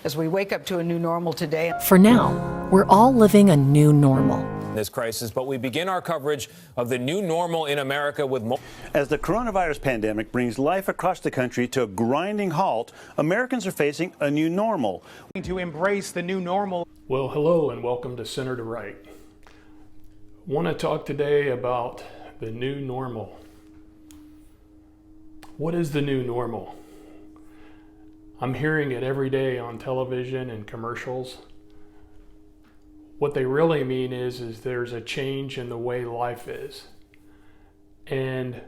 as we wake up to a new normal today. For now, we're all living a new normal. This crisis, but we begin our coverage of the new normal in America with more. As the coronavirus pandemic brings life across the country to a grinding halt, Americans are facing a new normal. To embrace the new normal. Well, hello and welcome to Center to Right. I want to talk today about the new normal. What is the new normal? I'm hearing it every day on television and commercials. What they really mean is there's a change in the way life is. And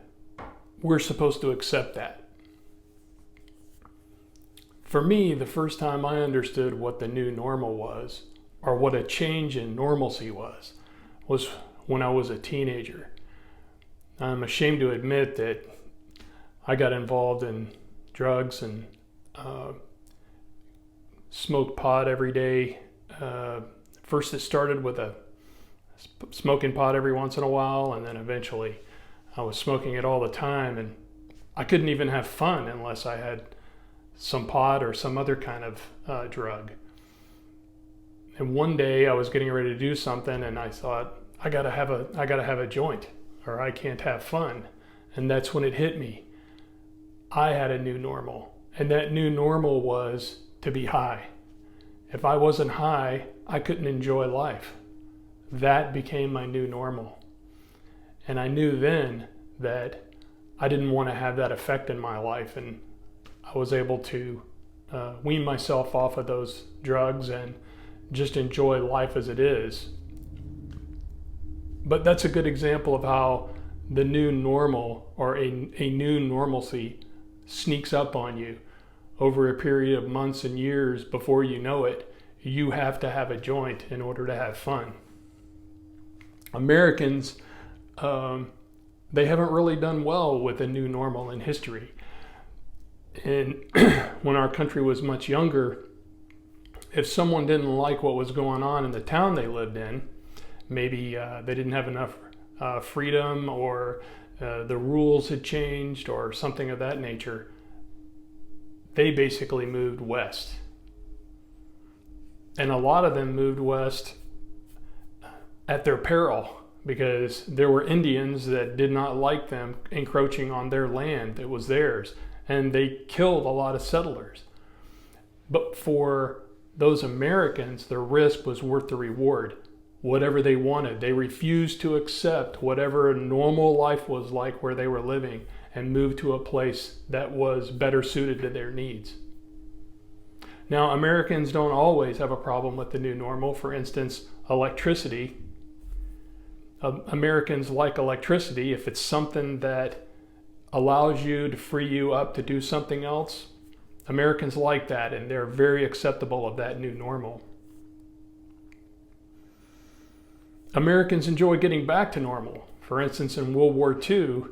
we're supposed to accept that. For me, the first time I understood what the new normal was, or what a change in normalcy was when I was a teenager. I'm ashamed to admit that I got involved in drugs and smoked pot every day. First it started with smoking pot every once in a while, and then eventually I was smoking it all the time, and I couldn't even have fun unless I had some pot or some other kind of drug. And one day I was getting ready to do something, and I thought, I gotta have a joint, or I can't have fun. And that's when it hit me. I had a new normal, and that new normal was to be high. If I wasn't high, I couldn't enjoy life. That became my new normal. And I knew then that I didn't want to have that effect in my life, and I was able to wean myself off of those drugs and just enjoy life as it is. But that's a good example of how the new normal, or a new normalcy, sneaks up on you. Over a period of months and years, before you know it, you have to have a joint in order to have fun. Americans, they haven't really done well with a new normal in history. And when our country was much younger, if someone didn't like what was going on in the town they lived in, maybe they didn't have enough freedom, or the rules had changed, or something of that nature, they basically moved west. And a lot of them moved west at their peril, because there were Indians that did not like them encroaching on their land that was theirs, and they killed a lot of settlers. But for those Americans, the risk was worth the reward. Whatever they wanted, they refused to accept whatever a normal life was like where they were living, and moved to a place that was better suited to their needs. Now, Americans don't always have a problem with the new normal. For instance, electricity. Americans like electricity if it's something that allows you to free you up to do something else. Americans like that, and they're very acceptable of that new normal. Americans enjoy getting back to normal. For instance, in World War II,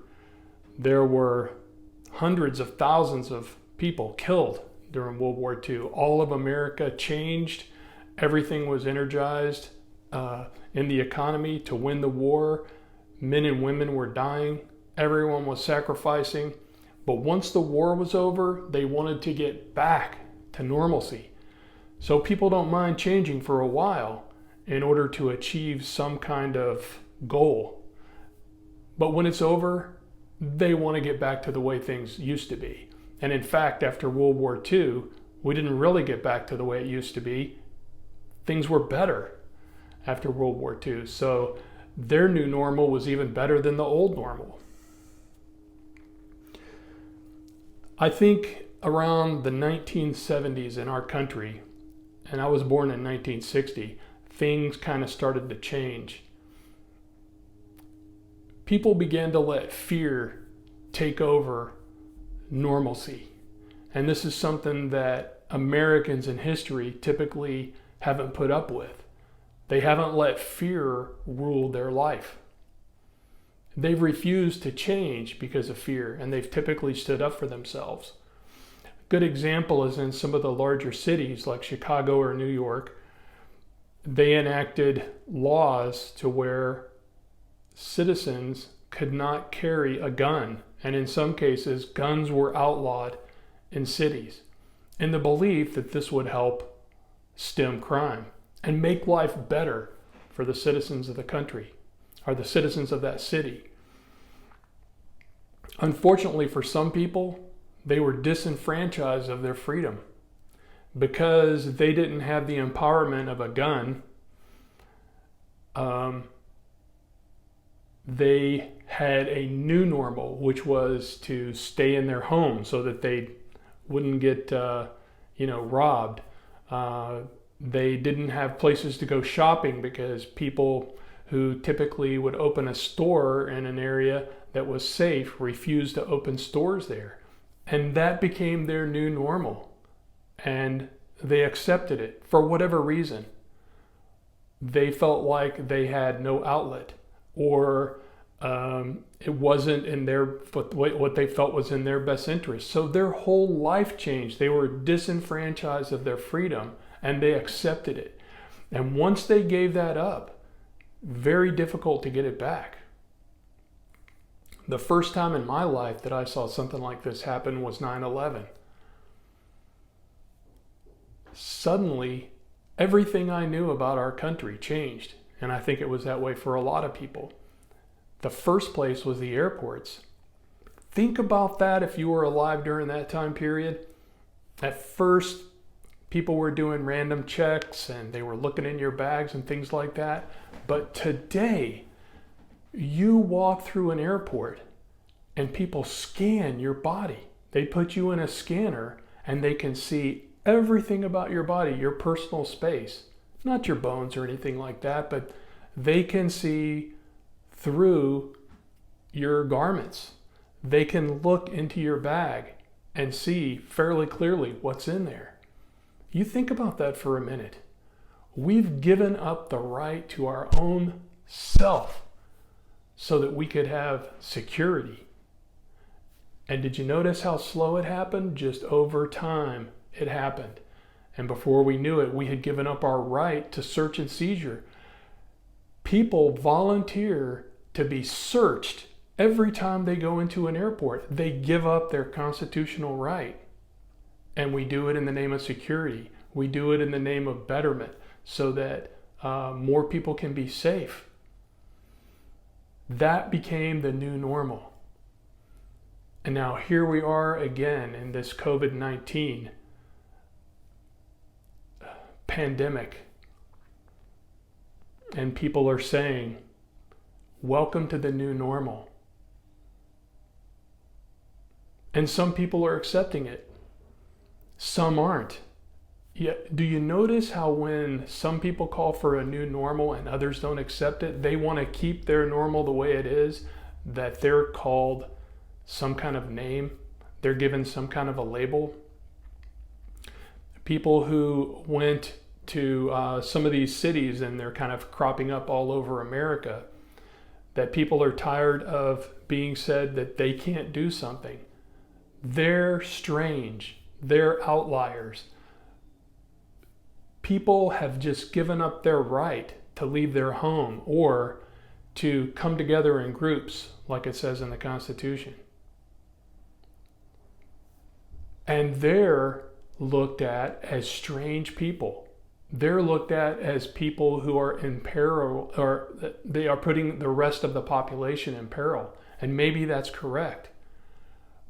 there were hundreds of thousands of people killed during World War II. All of America changed. Everything was energized in the economy to win the war. Men and women were dying. Everyone was sacrificing. But once the war was over, they wanted to get back to normalcy. So people don't mind changing for a while in order to achieve some kind of goal. But when it's over, they want to get back to the way things used to be. And in fact, after World War II, we didn't really get back to the way it used to be. Things were better after World War II. So their new normal was even better than the old normal. I think around the 1970s in our country, and I was born in 1960, things kind of started to change. People began to let fear take over normalcy. And this is something that Americans in history typically haven't put up with. They haven't let fear rule their life. They've refused to change because of fear, and they've typically stood up for themselves. A good example is in some of the larger cities like Chicago or New York. They enacted laws to where citizens could not carry a gun, and in some cases guns were outlawed in cities, in the belief that this would help stem crime and make life better for the citizens of the country, or the citizens of that city. Unfortunately for some people, they were disenfranchised of their freedom because they didn't have the empowerment of a gun. They had a new normal, which was to stay in their home so that they wouldn't get, robbed. They didn't have places to go shopping because people who typically would open a store in an area that was safe refused to open stores there. And that became their new normal. And they accepted it for whatever reason. They felt like they had no outlet, or it wasn't in their, what they felt was in their best interest. So their whole life changed. They were disenfranchised of their freedom, and they accepted it. And once they gave that up, very difficult to get it back. The first time in my life that I saw something like this happen was 9/11. Suddenly, everything I knew about our country changed, and I think it was that way for a lot of people. The first place was the airports. Think about that if you were alive during that time period. At first, people were doing random checks and they were looking in your bags and things like that. But today, you walk through an airport and people scan your body. They put you in a scanner and they can see everything about your body, your personal space. Not your bones or anything like that, but they can see through your garments. They can look into your bag and see fairly clearly what's in there. You think about that for a minute. We've given up the right to our own self so that we could have security. And did you notice how slow it happened? Just over time, it happened. And before we knew it, we had given up our right to search and seizure. People volunteer to be searched every time they go into an airport. They give up their constitutional right. And we do it in the name of security. We do it in the name of betterment so that more people can be safe. That became the new normal. And now here we are again in this COVID-19 pandemic. And people are saying, welcome to the new normal. And some people are accepting it. Some aren't. Yet, do you notice how when some people call for a new normal and others don't accept it, they want to keep their normal the way it is, that they're called some kind of name, they're given some kind of a label? People who went to some of these cities, and they're kind of cropping up all over America, that people are tired of being said that they can't do something. They're strange. They're outliers. People have just given up their right to leave their home or to come together in groups, like it says in the Constitution. And they're looked at as strange people. They're looked at as people who are in peril, or they are putting the rest of the population in peril. And maybe that's correct.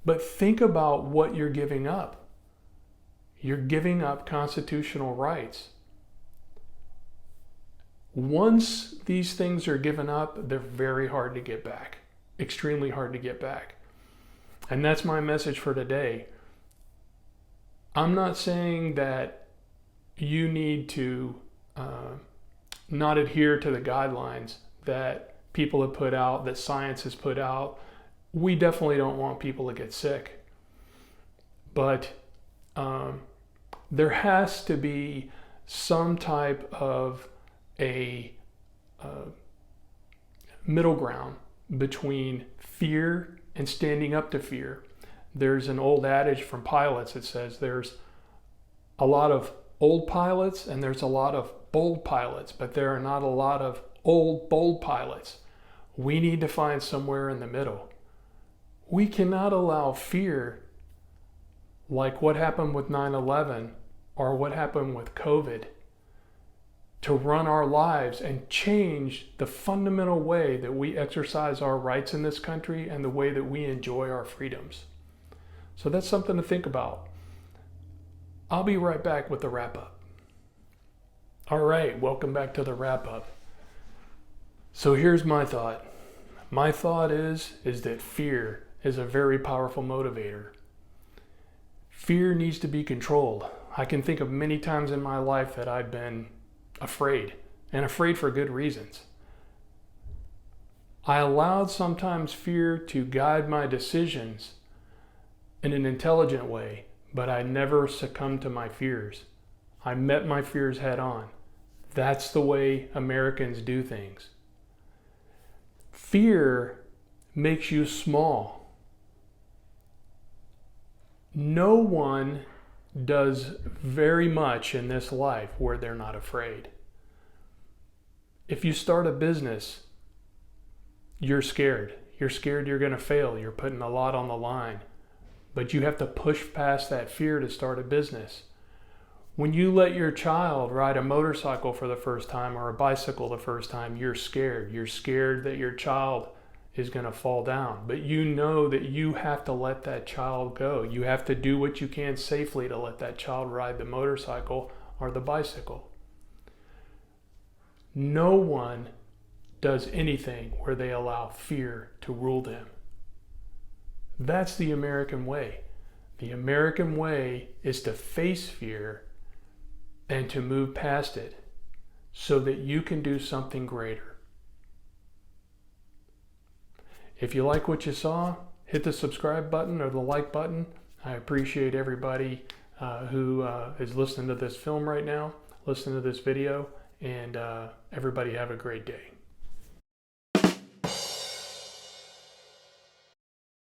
But think about what you're giving up. You're giving up constitutional rights. Once these things are given up, they're very hard to get back. Extremely hard to get back. And that's my message for today. I'm not saying that you need to not adhere to the guidelines that people have put out, that science has put out. We definitely don't want people to get sick. But there has to be some type of a middle ground between fear and standing up to fear. There's an old adage from pilots that says there's a lot of old pilots and there's a lot of bold pilots, but there are not a lot of old, bold pilots. We need to find somewhere in the middle. We cannot allow fear, like what happened with 9/11 or what happened with COVID, to run our lives and change the fundamental way that we exercise our rights in this country and the way that we enjoy our freedoms. So that's something to think about. I'll be right back with the wrap up. All right, welcome back to the wrap up. So here's my thought. My thought is that fear is a very powerful motivator. Fear needs to be controlled. I can think of many times in my life that I've been afraid, and afraid for good reasons. I allowed sometimes fear to guide my decisions in an intelligent way, but I never succumbed to my fears. I met my fears head on. That's the way Americans do things. Fear makes you small. No one does very much in this life where they're not afraid. If you start a business, you're scared. You're scared you're going to fail. You're putting a lot on the line. But you have to push past that fear to start a business. When you let your child ride a motorcycle for the first time or a bicycle the first time, you're scared. You're scared that your child is going to fall down. But you know that you have to let that child go. You have to do what you can safely to let that child ride the motorcycle or the bicycle. No one does anything where they allow fear to rule them. That's the American way. The American way is to face fear and to move past it so that you can do something greater. If you like what you saw, hit the subscribe button or the like button. I appreciate everybody who is listening to this film right now, listening to this video, and everybody have a great day.